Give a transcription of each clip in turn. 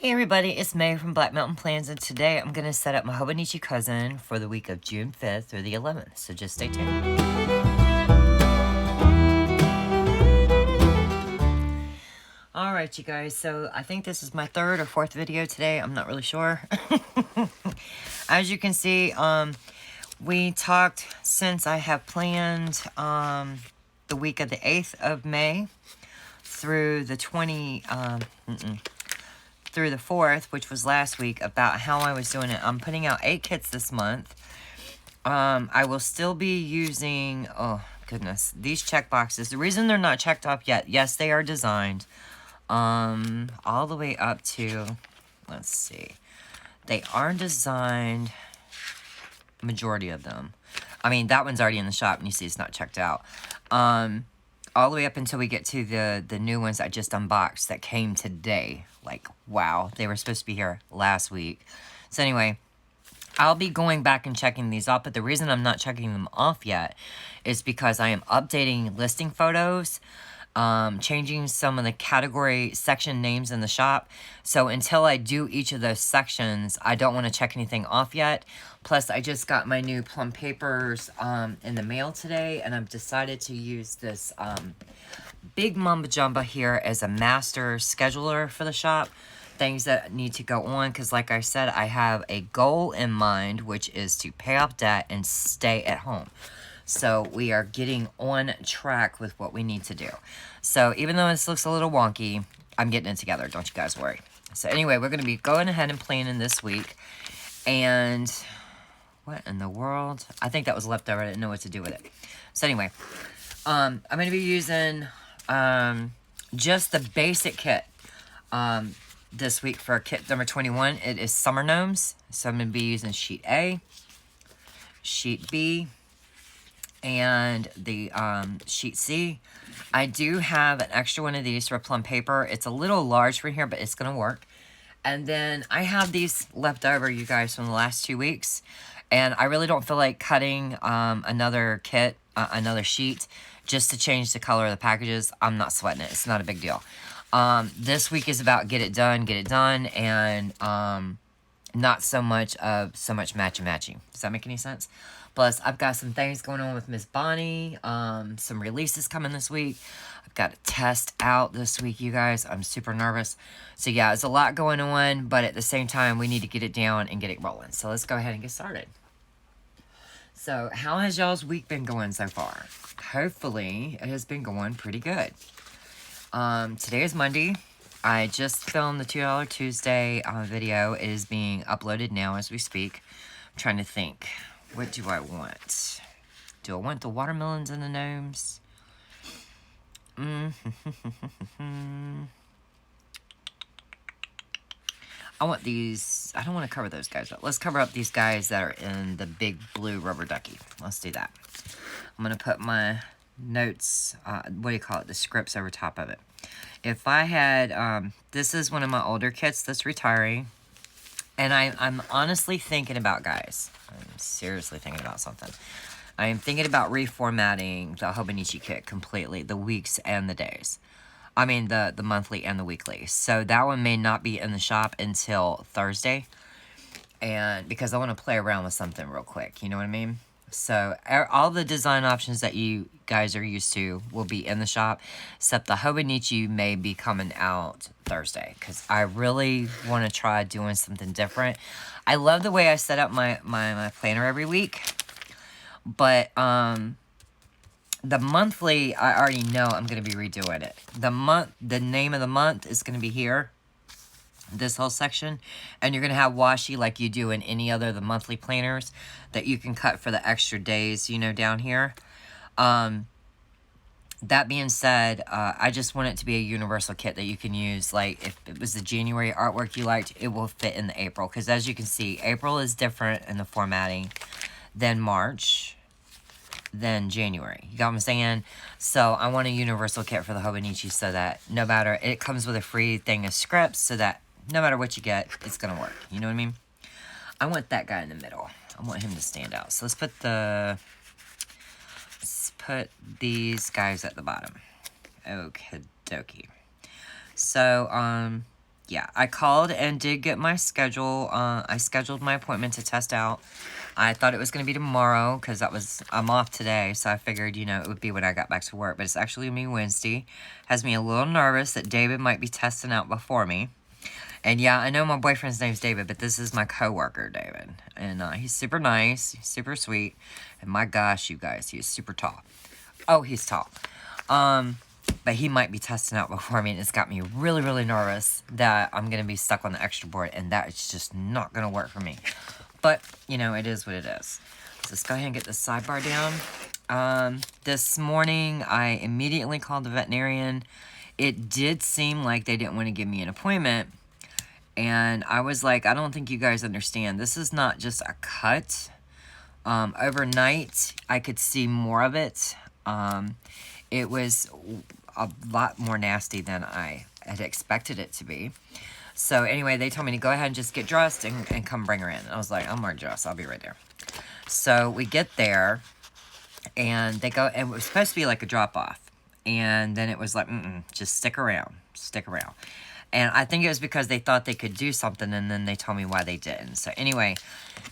Hey everybody, it's Mae from Black Mountain Plans, and today I'm going to set up my Hobo cousin for the week of June 5th through the 11th, so just stay tuned. Alright you guys, so I think this is my third or fourth video today, I'm not really sure. As you can see, we talked since I have planned the week of the 8th of May through the through the 4th, which was last week, about how I was doing it. I'm putting out 8 kits this month. I will still be using, oh goodness, these check boxes. The reason they're not checked off yet, yes, they are designed all the way up to, let's see, they are designed, majority of them. I mean, that one's already in the shop and you see it's not checked out. All the way up until we get to the new ones I just unboxed that came today. Like, wow, they were supposed to be here last week. So anyway, I'll be going back and checking these off, but the reason I'm not checking them off yet is because I am updating listing photos, changing some of the category section names in the shop. So until I do each of those sections, I don't want to check anything off yet. Plus, I just got my new plum papers in the mail today, and I've decided to use this big Mamba Jumba here as a master scheduler for the shop. Things that need to go on, because like I said, I have a goal in mind, which is to pay off debt and stay at home. So we are getting on track with what we need to do. So even though this looks a little wonky, I'm getting it together. Don't you guys worry. So anyway, we're going to be going ahead and planning this week. And what in the world? I think that was leftover. I didn't know what to do with it. So anyway, I'm going to be using just the basic kit this week for kit number 21. It is Summer Gnomes. So I'm going to be using sheet A, sheet B, and the sheet C. I do have an extra one of these for plum paper. It's a little large for here, but it's going to work. And then I have these left over, you guys, from the last 2 weeks. And I really don't feel like cutting another kit, another sheet, just to change the color of the packages. I'm not sweating it. It's not a big deal. This week is about get it done, and not so much matching. Does that make any sense? Plus, I've got some things going on with Miss Bonnie. Some releases coming this week. I've got a test out this week, you guys. I'm super nervous. So yeah, it's a lot going on, but at the same time, we need to get it down and get it rolling. So let's go ahead and get started. So how has y'all's week been going so far? Hopefully, it has been going pretty good. Today is Monday. I just filmed the $2 Tuesday video. It is being uploaded now as we speak. I'm trying to think. What do I want? Do I want the watermelons and the gnomes? I want these. I don't want to cover those guys up. Let's cover up these guys that are in the big blue rubber ducky. Let's do that. I'm going to put my notes, what do you call it? The scripts over top of it. If I had, this is one of my older kits that's retiring. And I'm honestly thinking about, guys, I'm seriously thinking about something. I am thinking about reformatting the Hobo kit completely, the weeks and the days. I mean, the monthly and the weekly. So that one may not be in the shop until Thursday. And because I want to play around with something real quick, you know what I mean? So all the design options that you guys are used to will be in the shop, except the Hobo may be coming out Thursday, because I really want to try doing something different. I love the way I set up my planner every week, but the monthly, I already know I'm going to be redoing it. The name of the month is going to be here, this whole section, and you're going to have washi like you do in any other of the monthly planners that you can cut for the extra days, you know, down here. That being said, I just want it to be a universal kit that you can use. Like, if it was the January artwork you liked, it will fit in the April, because as you can see, April is different in the formatting than March, than January. You got what I'm saying? So I want a universal kit for the Hobo so that no matter, it comes with a free thing of scripts, so that no matter what you get, it's going to work. You know what I mean? I want that guy in the middle. I want him to stand out. So let's put these guys at the bottom. Okie dokie. So, yeah, I called and did get my schedule. I scheduled my appointment to test out. I thought it was going to be tomorrow because I'm off today, so I figured, you know, it would be when I got back to work. But it's actually going to be Wednesday. Has me a little nervous that David might be testing out before me. And yeah, I know my boyfriend's name's David, but this is my coworker, David. And he's super nice, he's super sweet. And my gosh, you guys, he is super tall. Oh, he's tall. But he might be testing out before me, and it's got me really, really nervous that I'm going to be stuck on the extra board, and that is just not going to work for me. But, you know, it is what it is. So let's go ahead and get the sidebar down. This morning, I immediately called the veterinarian. It did seem like they didn't want to give me an appointment. And I was like, I don't think you guys understand. This is not just a cut. Overnight, I could see more of it. It was a lot more nasty than I had expected it to be. So anyway, they told me to go ahead and just get dressed and come bring her in. I was like, I'm already dressed. I'll be right there. So we get there, and they go, and it was supposed to be like a drop-off. And then it was like, just stick around. Stick around. And I think it was because they thought they could do something, and then they told me why they didn't. So anyway,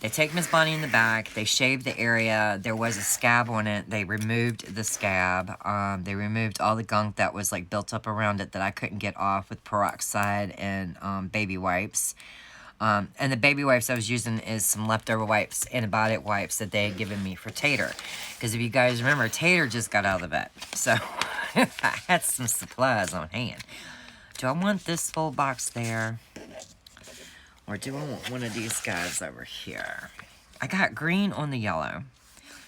they take Miss Bonnie in the back. They shaved the area. There was a scab on it. They removed the scab. They removed all the gunk that was like built up around it that I couldn't get off with peroxide and baby wipes. And the baby wipes I was using is some leftover wipes, antibiotic wipes that they had given me for Tater. Because if you guys remember, Tater just got out of the vet. So I had some supplies on hand. Do I want this full box there? Or do I want one of these guys over here? I got green on the yellow.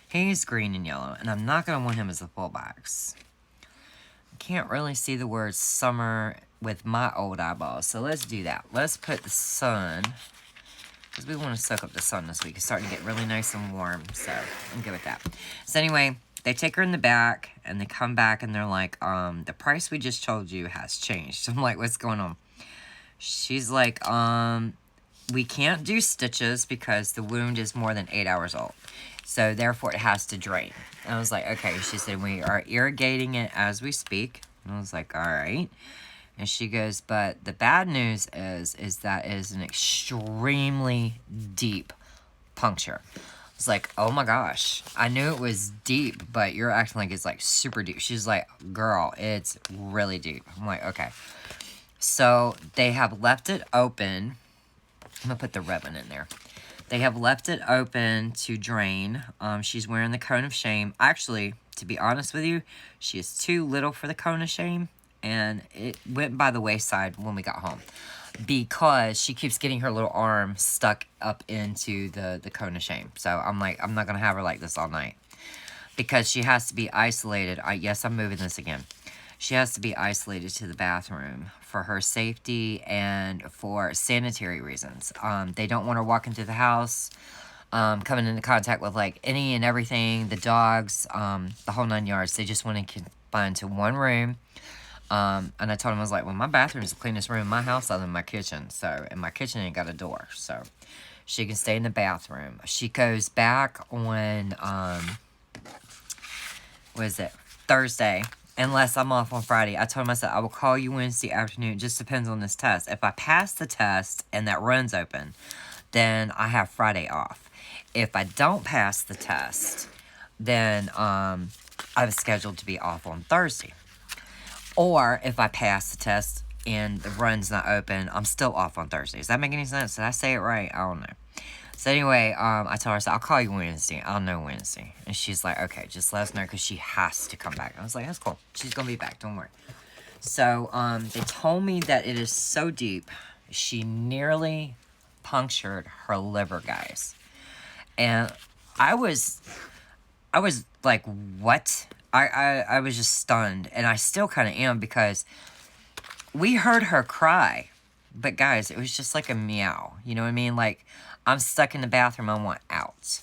He's green and yellow, and I'm not going to want him as a full box. I can't really see the word summer with my old eyeballs, so let's do that. Let's put the sun, because we want to soak up the sun this week. It's starting to get really nice and warm, so I'm good with that. So anyway, they take her in the back, and they come back, and they're like, the price we just told you has changed. I'm like, what's going on? She's like, we can't do stitches because the wound is more than 8 hours old. So, therefore, it has to drain. And I was like, okay. She said, we are irrigating it as we speak. And I was like, all right. And she goes, but the bad news is that it is an extremely deep puncture. I was like, oh my gosh. I knew it was deep, but you're acting like it's like super deep. She's like, girl, it's really deep. I'm like, okay. So they have left it open. I'm going to put the ribbon in there. They have left it open to drain. She's wearing the cone of shame. Actually, to be honest with you, she is too little for the cone of shame. And it went by the wayside when we got home. Because she keeps getting her little arm stuck up into the cone of shame. So I'm like, I'm not going to have her like this all night. Because she has to be isolated. Yes, I'm moving this again. She has to be isolated to the bathroom for her safety and for sanitary reasons. They don't want her walking through the house, coming into contact with like any and everything, the dogs, the whole 9 yards. They just want to confine to one room. And I told him, I was like, well, my bathroom is the cleanest room in my house other than my kitchen. So, and my kitchen ain't got a door. So, she can stay in the bathroom. She goes back on, Thursday. Unless I'm off on Friday. I told him, I said, I will call you Wednesday afternoon. It just depends on this test. If I pass the test and that run's open, then I have Friday off. If I don't pass the test, then I'm scheduled to be off on Thursday. Or if I pass the test and the run's not open, I'm still off on Thursday. Does that make any sense? Did I say it right? I don't know. So anyway, I told her, I said, I'll call you Wednesday. I'll know Wednesday. And she's like, okay, just let us know because she has to come back. And I was like, that's cool. She's going to be back. Don't worry. So they told me that it is so deep, she nearly punctured her liver, guys. And I was like, what? I was just stunned. And I still kind of am because we heard her cry. But guys, it was just like a meow. You know what I mean? Like, I'm stuck in the bathroom, I want out.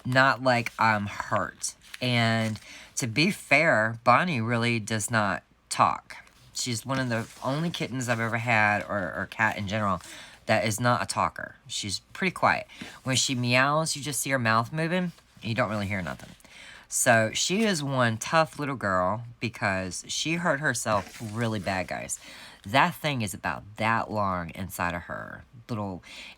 Not like I'm hurt. And to be fair, Bonnie really does not talk. She's one of the only kittens I've ever had, or cat in general, that is not a talker. She's pretty quiet. When she meows, you just see her mouth moving, and you don't really hear nothing. So she is one tough little girl because she hurt herself really bad, guys. That thing is about that long inside of her.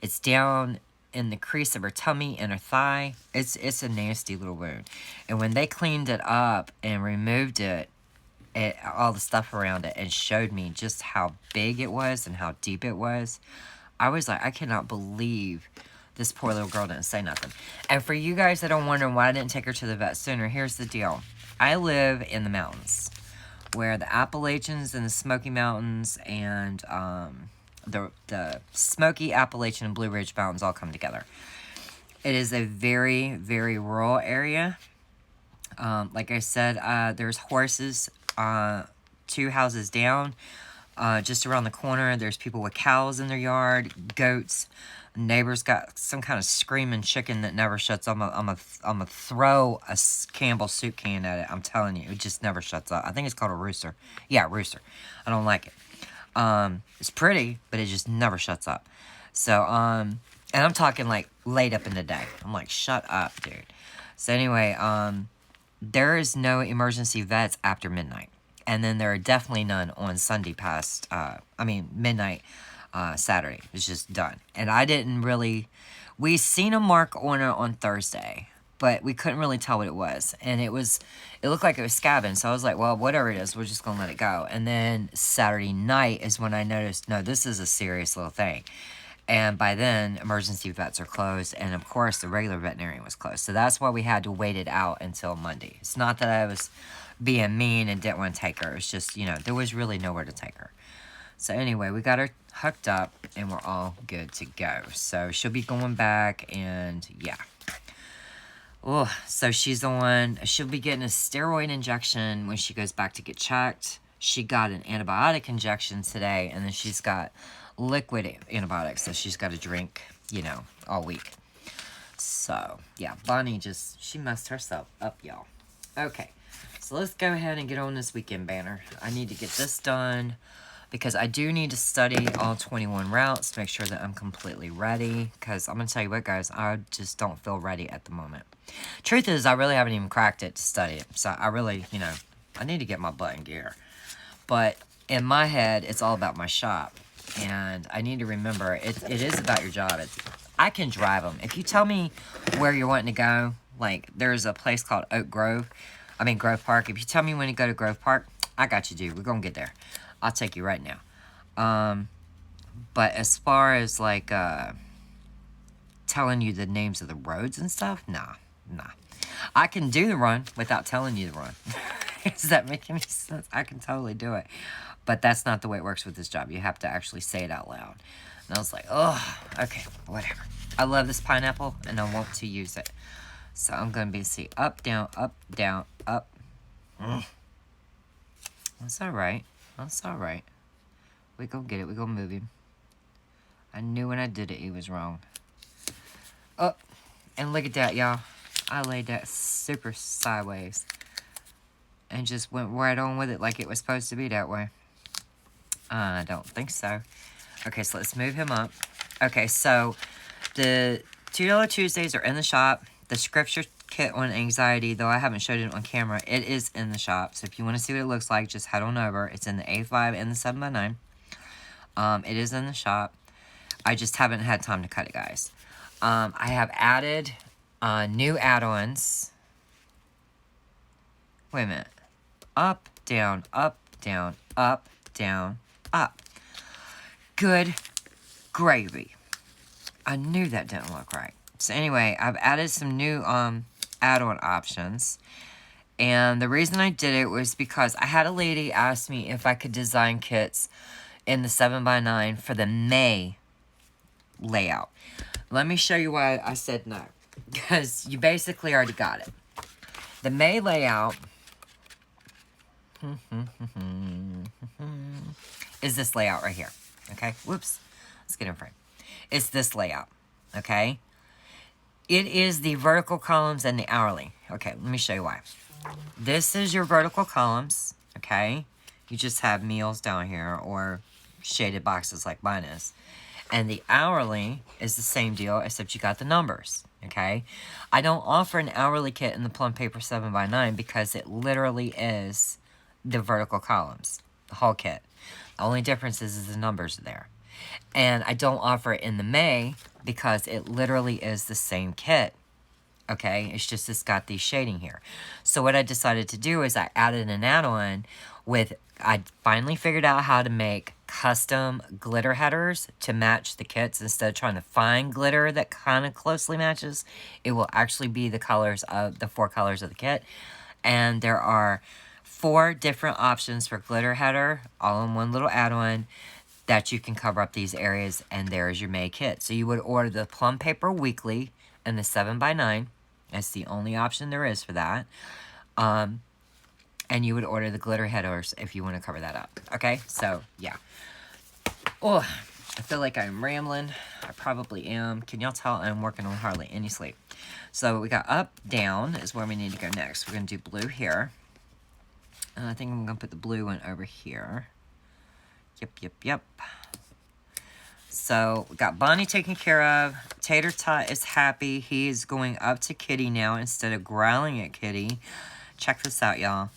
It's down in the crease of her tummy and her thigh. It's a nasty little wound. And when they cleaned it up and removed all the stuff around it, and showed me just how big it was and how deep it was, I was like, I cannot believe this poor little girl didn't say nothing. And for you guys that are wondering why I didn't take her to the vet sooner, here's the deal. I live in the mountains, where the Appalachians and the Smoky Mountains and the Smoky, Appalachian, and Blue Ridge Mountains all come together. It is a very, very rural area. Like I said, there's horses 2 houses down. Just around the corner, there's people with cows in their yard, goats. Neighbor's got some kind of screaming chicken that never shuts up. I'm gonna throw a Campbell soup can at it. I'm telling you, it just never shuts up. I think it's called a rooster. Yeah, rooster. I don't like it. It's pretty, but it just never shuts up. So, and I'm talking like late up in the day. I'm like, shut up, dude. So anyway, there is no emergency vets after midnight. And then there are definitely none on Sunday past, midnight. Saturday. It's just done. And I didn't really... We seen a mark on it on Thursday, but we couldn't really tell what it was. And it looked like it was scabbing. So I was like, well, whatever it is, we're just going to let it go. And then Saturday night is when I noticed, no, this is a serious little thing. And by then, emergency vets are closed. And of course, the regular veterinarian was closed. So that's why we had to wait it out until Monday. It's not that I was being mean and didn't want to take her. It's just, there was really nowhere to take her. So anyway, we got her hooked up, and we're all good to go. So she'll be going back, and yeah. Oh, so she'll be getting a steroid injection when she goes back to get checked. She got an antibiotic injection today, and then she's got liquid antibiotics that she's got to drink, all week. So, yeah, Bonnie she messed herself up, y'all. Okay, so let's go ahead and get on this weekend banner. I need to get this done, because I do need to study all 21 routes to make sure that I'm completely ready. Because I'm going to tell you what, guys, I just don't feel ready at the moment. Truth is, I really haven't even cracked it to study it. So I really, I need to get my butt in gear. But in my head, it's all about my shop. And I need to remember, it is about your job. I can drive them. If you tell me where you're wanting to go, like there's a place called Grove Park. If you tell me when to go to Grove Park, I got you, dude. We're going to get there. I'll take you right now. But as far as like telling you the names of the roads and stuff, nah. I can do the run without telling you the run. Does that make any sense? I can totally do it. But that's not the way it works with this job. You have to actually say it out loud. And I was like, oh, okay, whatever. I love this pineapple, and I want to use it. So I'm going to be up, down, up, down, up. That's all right. That's all right. We gonna get it. We gonna move him. I knew when I did it, he was wrong. Oh, and look at that, y'all. I laid that super sideways. And just went right on with it like it was supposed to be that way. I don't think so. Okay, so let's move him up. Okay, so the $2 Tuesdays are in the shop. The scripture kit on anxiety, though I haven't showed it on camera, it is in the shop. So if you want to see what it looks like, just head on over. It's in the A5 and the 7x9. It is in the shop. I just haven't had time to cut it, guys. I have added new add-ons. Wait a minute. Up, down, up, down, up, down, up. Good gravy. I knew that didn't look right. So anyway, I've added some new add-on options. And the reason I did it was because I had a lady ask me if I could design kits in the 7x9 for the Mae layout. Let me show you why I said no. Because you basically already got it. The Mae layout is this layout right here. Okay? Whoops. Let's get in frame. It's this layout. Okay? It is the vertical columns and the hourly. Okay, let me show you why. This is your vertical columns. Okay? You just have meals down here or shaded boxes like mine is. And the hourly is the same deal, except you got the numbers. Okay? I don't offer an hourly kit in the Plum Paper 7x9 because it literally is the vertical columns. The whole kit. The only difference is the numbers are there. And I don't offer it in the Mae because it literally is the same kit. Okay, it's just it's got these shading here. So what I decided to do is I added an add-on with, I finally figured out how to make custom glitter headers to match the kits. Instead of trying to find glitter that kind of closely matches, it will actually be the colors of the 4 colors of the kit. And there are 4 different options for glitter header, all in one little add-on that you can cover up these areas, and there's your Mae kit. So you would order the plum paper weekly and the 7x9. That's the only option there is for that. And you would order the glitter headers if you want to cover that up. Okay, so yeah. Oh, I feel like I'm rambling. I probably am. Can y'all tell I'm working on hardly any sleep? So we got up, down is where we need to go next. We're going to do blue here. And I think I'm going to put the blue one over here. Yep. So, we got Bonnie taken care of. Tater Tot is happy. He's going up to Kitty now instead of growling at Kitty. Check this out, y'all.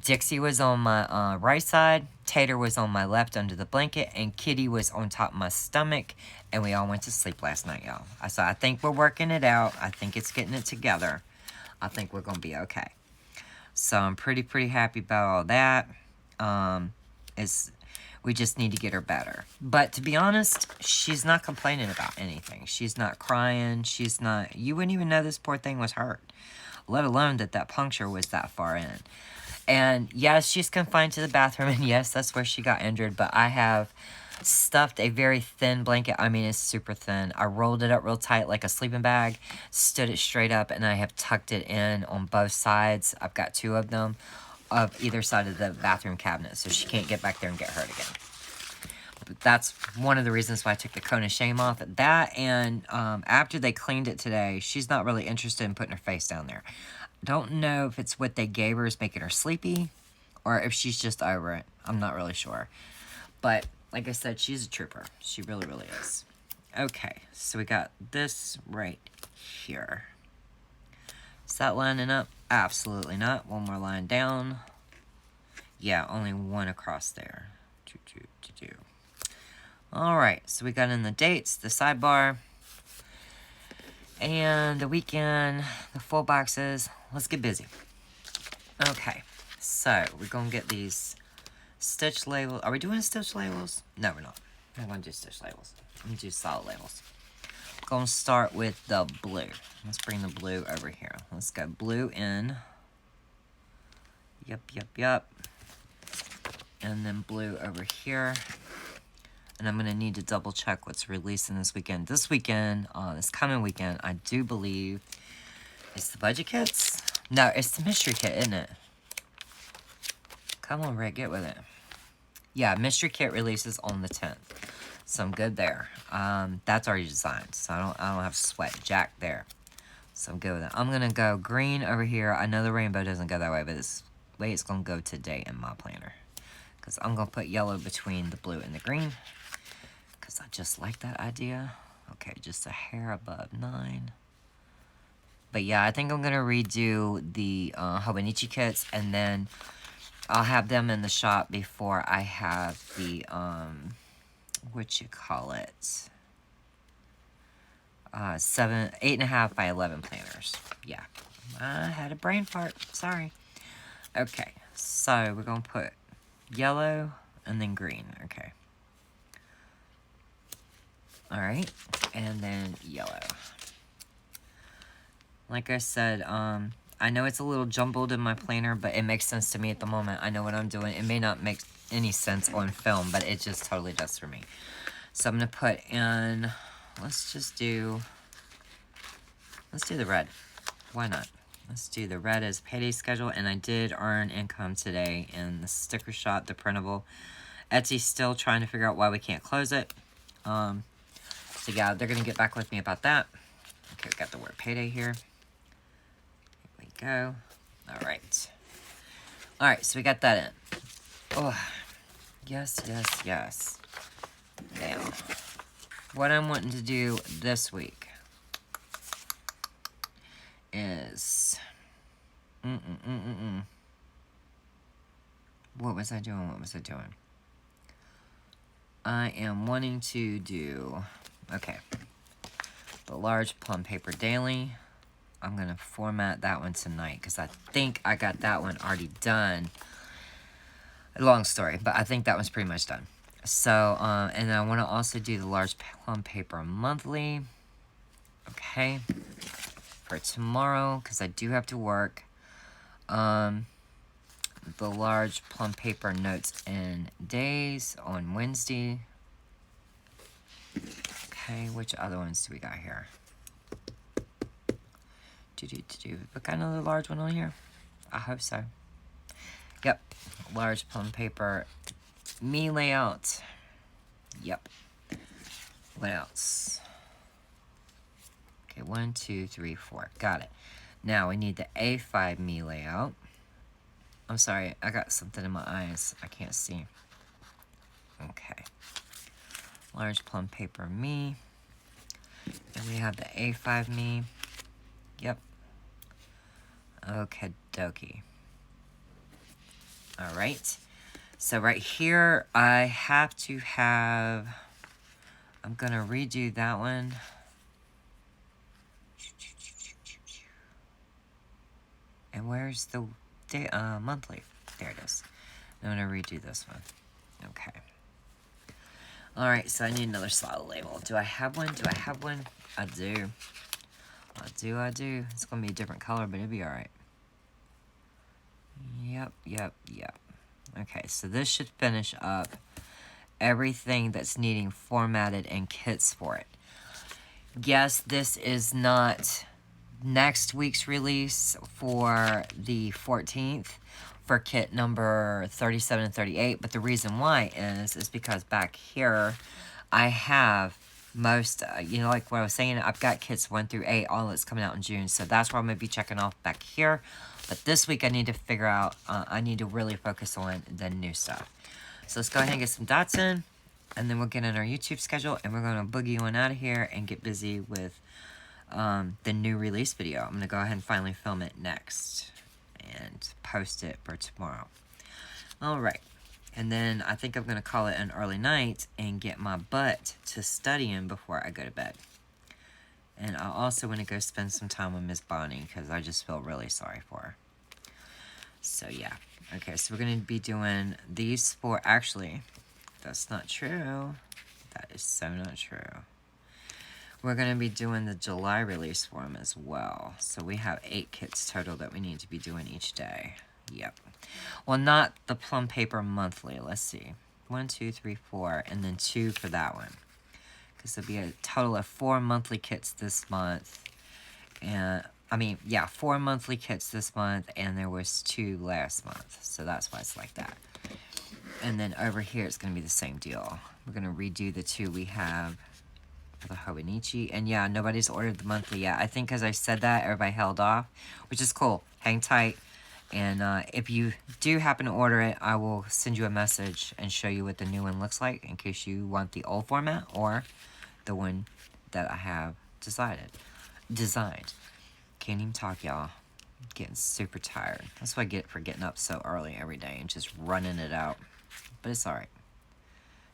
Dixie was on my right side. Tater was on my left under the blanket. And Kitty was on top of my stomach. And we all went to sleep last night, y'all. So, I think we're working it out. I think it's getting it together. I think we're going to be okay. So, I'm pretty happy about all that. We just need to get her better. But to be honest, she's not complaining about anything. She's not crying. She's not... You wouldn't even know this poor thing was hurt. Let alone that puncture was that far in. And yes, she's confined to the bathroom. And yes, that's where she got injured. But I have stuffed a very thin blanket. I mean, it's super thin. I rolled it up real tight like a sleeping bag. Stood it straight up. And I have tucked it in on both sides. I've got 2 of them. Of either side of the bathroom cabinet, so she can't get back there and get hurt again. But that's one of the reasons why I took the cone of shame off. That, and after they cleaned it today, she's not really interested in putting her face down there. Don't know if it's what they gave her is making her sleepy, or if she's just over it. I'm not really sure. But, like I said, she's a trooper. She really is. Okay, so we got this right here. Is that lining up? Absolutely not. One more line down. Yeah, only one across there. Alright, so we got in the dates, the sidebar, and the weekend, the full boxes. Let's get busy. Okay, so we're going to get these stitch labels. Are we doing stitch labels? No, we're not. I'm going to do stitch labels. I'm going to do solid labels. Going to start with the blue. Let's bring the blue over here. Let's go blue in. Yep. And then blue over here. And I'm going to need to double check what's releasing this weekend. This weekend, this coming weekend, I do believe it's the budget kits. No, it's the mystery kit, isn't it? Come on, Rick, get with it. Yeah, mystery kit releases on the 10th. So I'm good there. That's already designed, so I don't have to sweat jack there. So I'm good with it. I'm gonna go green over here. I know the rainbow doesn't go that way, but this way it's gonna go today in my planner. Because I'm gonna put yellow between the blue and the green. Because I just like that idea. Okay, just a hair above 9. But yeah, I think I'm gonna redo the Hobo kits, and then I'll have them in the shop before I have the what you call it, 8.5 by 11 planners. Yeah, I had a brain fart, sorry. Okay, so we're gonna put yellow and then green. Okay, all right, and then yellow. Like I said, I know it's a little jumbled in my planner, but it makes sense to me at the moment. I know what I'm doing. It may not make any sense on film, but it just totally does for me. So I'm going to put in, let's do the red. Why not? Let's do the red as payday schedule, and I did earn income today in the sticker shot, the printable. Etsy's still trying to figure out why we can't close it. So yeah, they're going to get back with me about that. Okay, we got the word payday here. Here we go. Alright. Alright, so we got that in. Oh, yes. Now, what I'm wanting to do this week is... What was I doing? I am wanting to do, okay, the large plum paper daily. I'm going to format that one tonight because I think I got that one already done. Long story, but I think that one's pretty much done. So, and I want to also do the large plum paper monthly. Okay. For tomorrow, because I do have to work. The large plum paper notes and days on Wednesday. Okay, which other ones do we got here? What kind of the large one on here? I hope so. Yep, large plum paper. Me layout. Yep. What else? Okay, 1, 2, 3, 4. Got it. Now we need the A5 me layout. I'm sorry, I got something in my eyes. I can't see. Okay. Large plum paper me. And we have the A5 me. Yep. Okay, dokie. Alright. So right here, I have to have... I'm going to redo that one. And where's the day, monthly? There it is. I'm going to redo this one. Okay. Alright, so I need another slot label. Do I have one? Do I have one? I do. I do. It's going to be a different color, but it'll be alright. Yep. Okay, so this should finish up everything that's needing formatted and kits for it. Yes, this is not next week's release for the 14th for kit number 37 and 38, but the reason why is because back here I have most, you know, like what I was saying, I've got kits 1 through 8, all that's coming out in June, so that's where I'm going to be checking off back here. But this week I need to figure out, I need to really focus on the new stuff. So let's go ahead and get some dots in, and then we'll get in our YouTube schedule, and we're going to boogie on out of here and get busy with the new release video. I'm going to go ahead and finally film it next and post it for tomorrow. Alright, and then I think I'm going to call it an early night and get my butt to studying before I go to bed. And I also want to go spend some time with Miss Bonnie because I just feel really sorry for her. So yeah. Okay, so we're going to be doing these 4. Actually, that's not true. That is so not true. We're going to be doing the July release for them as well. So we have 8 kits total that we need to be doing each day. Yep. Well, not the plum paper monthly. Let's see. 1, 2, 3, 4, and then 2 for that one. Because there'll be a total of 4 monthly kits this month. And, I mean, yeah, 4 monthly kits this month, and there was 2 last month. So that's why it's like that. And then over here, it's going to be the same deal. We're going to redo the 2 we have for the Hobo. And yeah, nobody's ordered the monthly yet. I think as I said that, everybody held off, which is cool. Hang tight. And if you do happen to order it, I will send you a message and show you what the new one looks like in case you want the old format or the one that I have designed. Can't even talk, y'all. Getting super tired. That's what I get for getting up so early every day and just running it out. But it's alright.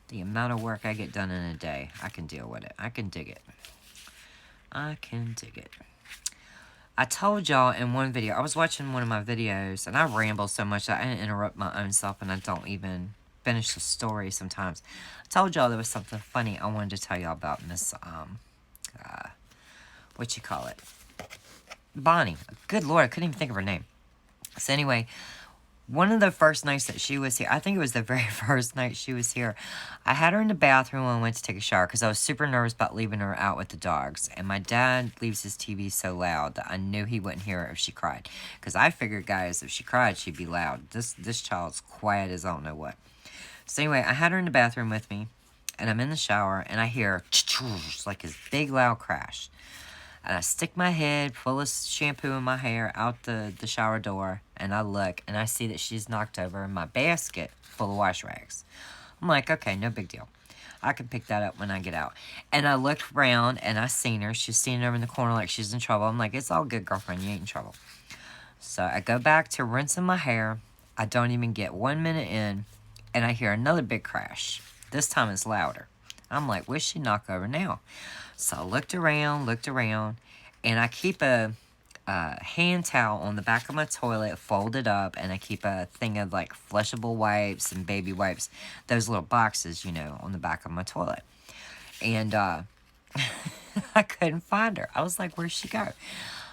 The amount of work I get done in a day, I can deal with it. I can dig it. I told y'all in one video, I was watching one of my videos, and I ramble so much that I interrupt my own self, and I don't even finish the story sometimes. I told y'all there was something funny I wanted to tell y'all about Miss, Bonnie. Good Lord, I couldn't even think of her name. So anyway, one of the first nights that she was here, I think it was the very first night she was here, I had her in the bathroom when I went to take a shower because I was super nervous about leaving her out with the dogs. And my dad leaves his TV so loud that I knew he wouldn't hear her if she cried. Because I figured, guys, if she cried, she'd be loud. This child's quiet as I don't know what. So anyway, I had her in the bathroom with me, and I'm in the shower, and I hear like this big loud crash. And I stick my head full of shampoo in my hair out the shower door, and I look, and I see that she's knocked over my basket full of wash rags. I'm like, okay, no big deal. I can pick that up when I get out. And I looked around, and I seen her. She's standing over in the corner like she's in trouble. I'm like, it's all good, girlfriend. You ain't in trouble. So I go back to rinsing my hair. I don't even get 1 minute in, and I hear another big crash. This time it's louder. I'm like, what's she knock over now? So I looked around, and I keep a hand towel on the back of my toilet folded up, and I keep a thing of like flushable wipes and baby wipes, those little boxes, you know, on the back of my toilet. And I couldn't find her. I was like, where'd she go? I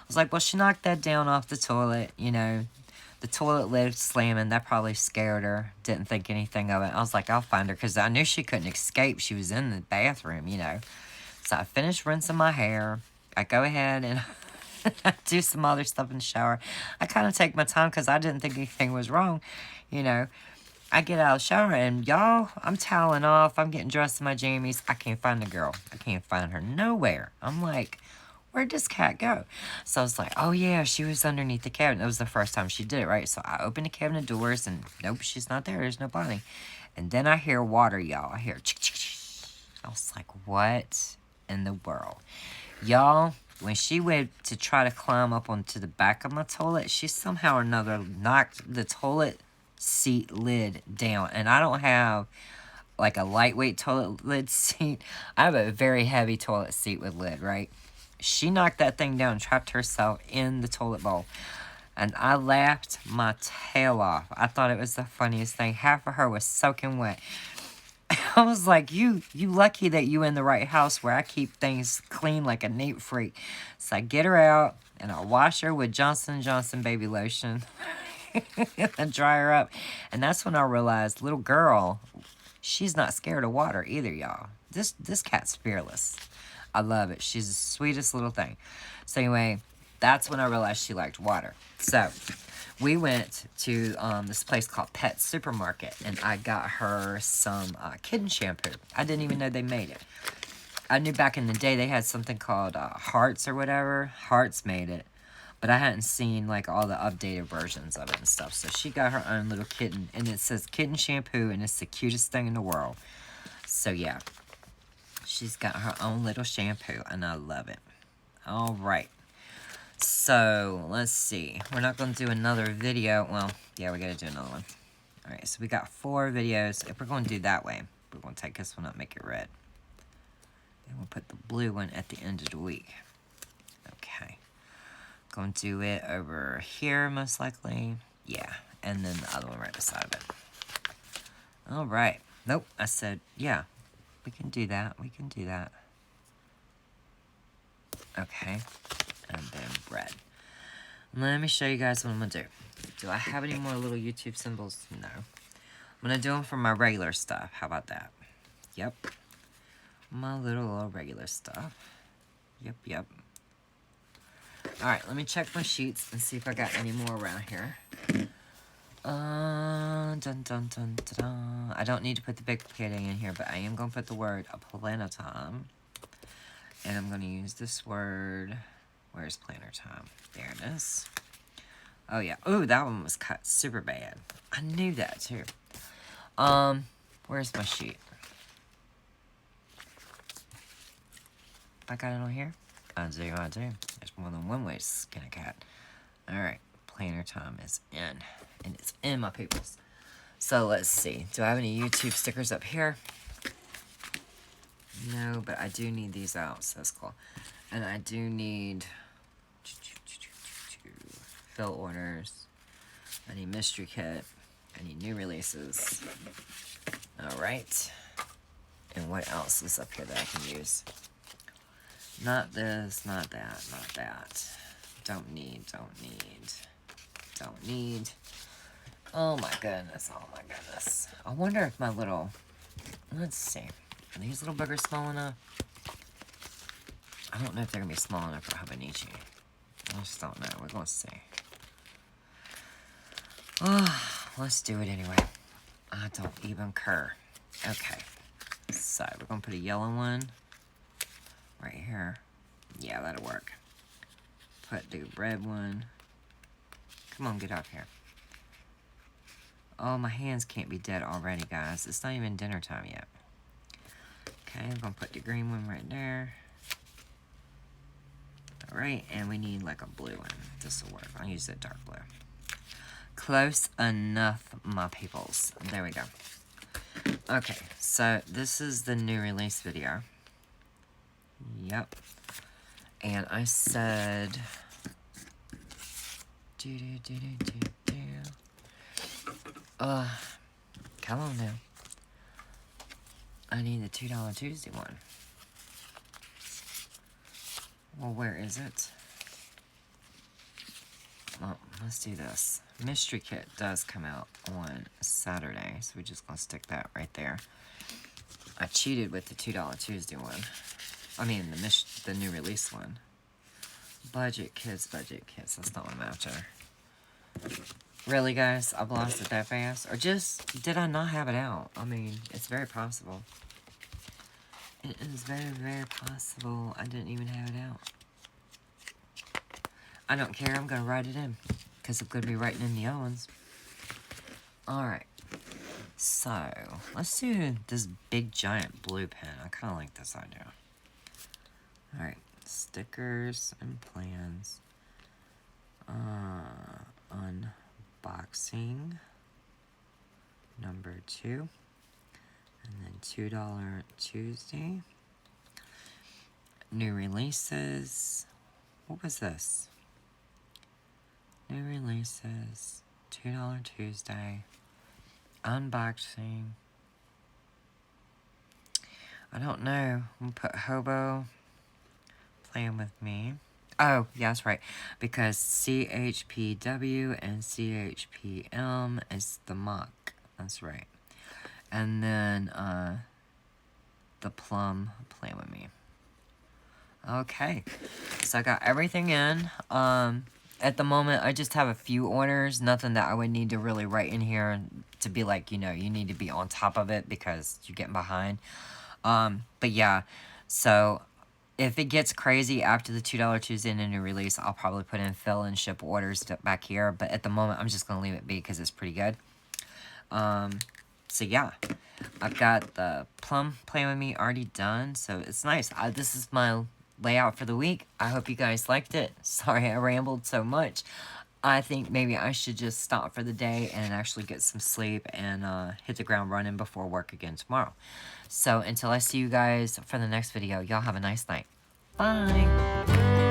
was like, well, she knocked that down off the toilet, you know. The toilet lid slamming, that probably scared her. Didn't think anything of it. I was like, I'll find her, because I knew she couldn't escape. She was in the bathroom, you know. So I finished rinsing my hair. I go ahead and do some other stuff in the shower. I kind of take my time because I didn't think anything was wrong, you know. I get out of the shower, and y'all, I'm toweling off. I'm getting dressed in my jammies. I can't find the girl. I can't find her nowhere. I'm like, where'd this cat go? So I was like, oh yeah, she was underneath the cabinet. That was the first time she did it, right? So I opened the cabinet doors, and nope, she's not there. There's nobody. And then I hear water, y'all. I hear chick, chick, chick. I was like, what in the world? Y'all, when she went to try to climb up onto the back of my toilet, she somehow or another knocked the toilet seat lid down. And I don't have like a lightweight toilet lid seat. I have a very heavy toilet seat with lid, right? She knocked that thing down and trapped herself in the toilet bowl. And I laughed my tail off. I thought it was the funniest thing. Half of her was soaking wet. I was like, you lucky that you in the right house where I keep things clean like a neat freak. So I get her out, and I wash her with Johnson & Johnson baby lotion and dry her up. And that's when I realized, little girl, she's not scared of water either, y'all. This cat's fearless. I love it. She's the sweetest little thing. So anyway, that's when I realized she liked water. So we went to this place called Pet Supermarket, and I got her some kitten shampoo. I didn't even know they made it. I knew back in the day they had something called Hearts or whatever. Hearts made it, but I hadn't seen like all the updated versions of it and stuff. So she got her own little kitten, and it says kitten shampoo, and it's the cutest thing in the world. So yeah, she's got her own little shampoo, and I love it. All right. So, let's see. We're not going to do another video. Well, yeah, we got to do another one. Alright, so we got 4 videos. If we're going to do that way, we're going to take this one up, make it red. Then we'll put the blue one at the end of the week. Okay. Going to do it over here, most likely. Yeah, and then the other one right beside of it. Alright. Nope, I said, yeah, we can do that. We can do that. Okay. And then red. Let me show you guys what I'm going to do. Do I have any more little YouTube symbols? No. I'm going to do them for my regular stuff. How about that? Yep. My little regular stuff. Yep. Alright, let me check my sheets and see if I got any more around here. Dun, dun, dun, dun, dun. I don't need to put the big padding in here, but I am going to put the word planner time. And I'm going to use this word... Where's planner time? There it is. Oh, yeah. Oh, that one was cut super bad. I knew that, too. Where's my sheet? I got it on here? I do. There's more than one way to skin a cat. Alright. Planner time is in. And it's in, my peoples. So, let's see. Do I have any YouTube stickers up here? No, but I do need these out, so that's cool. And I do need fill orders. I need mystery kit. I need new releases. Alright. And what else is up here that I can use? Not this, not that, not that. Don't need. Oh my goodness, I wonder if my little... Let's see. Are these little boogers small enough? I don't know if they're going to be small enough for Hobonichi. I just don't know. We're going to see. Oh, let's do it anyway. I don't even care. Okay. So, we're going to put a yellow one right here. Yeah, that'll work. Put the red one. Come on, get up here. Oh, my hands can't be dead already, guys. It's not even dinner time yet. Okay, I'm going to put the green one right there. Alright, and we need like a blue one. This will work. I'll use that dark blue. Close enough, my peoples. There we go. Okay, so this is the new release video. Yep. And I said... Come on now. I need the $2 Tuesday one. Well, where is it? Well, let's do this. Mystery Kit does come out on Saturday, so we're just gonna stick that right there. I cheated with the $2 Tuesday one. I mean, the new release one. Budget Kits. That's not what I'm after. Really, guys? I've lost it that fast? Or just, did I not have it out? I mean, it's very possible. It is very, very possible I didn't even have it out. I don't care. I'm going to write it in. Because I'm going to be writing in the other ones. Alright. So, let's do this big giant blue pen. I kind of like this idea. Alright. Stickers and plans. Unboxing. Number 2. And then $2 Tuesday. New releases. What was this? New releases. $2 Tuesday. Unboxing. I don't know. We'll put Hobo. Playing with me. Oh, yeah, that's right. Because CHPW and CHPM is the mock. That's right. And then, the plum playing with me. Okay. So I got everything in. At the moment, I just have a few orders. Nothing that I would need to really write in here to be like, you know, you need to be on top of it because you're getting behind. But yeah. So, if it gets crazy after the $2 Tuesday and a new release, I'll probably put in fill and ship orders back here. But at the moment, I'm just going to leave it be because it's pretty good. So yeah, I've got the plum playing with me already done. So it's nice. This is my layout for the week. I hope you guys liked it. Sorry I rambled so much. I think maybe I should just stop for the day and actually get some sleep and hit the ground running before work again tomorrow. So until I see you guys for the next video, y'all have a nice night. Bye.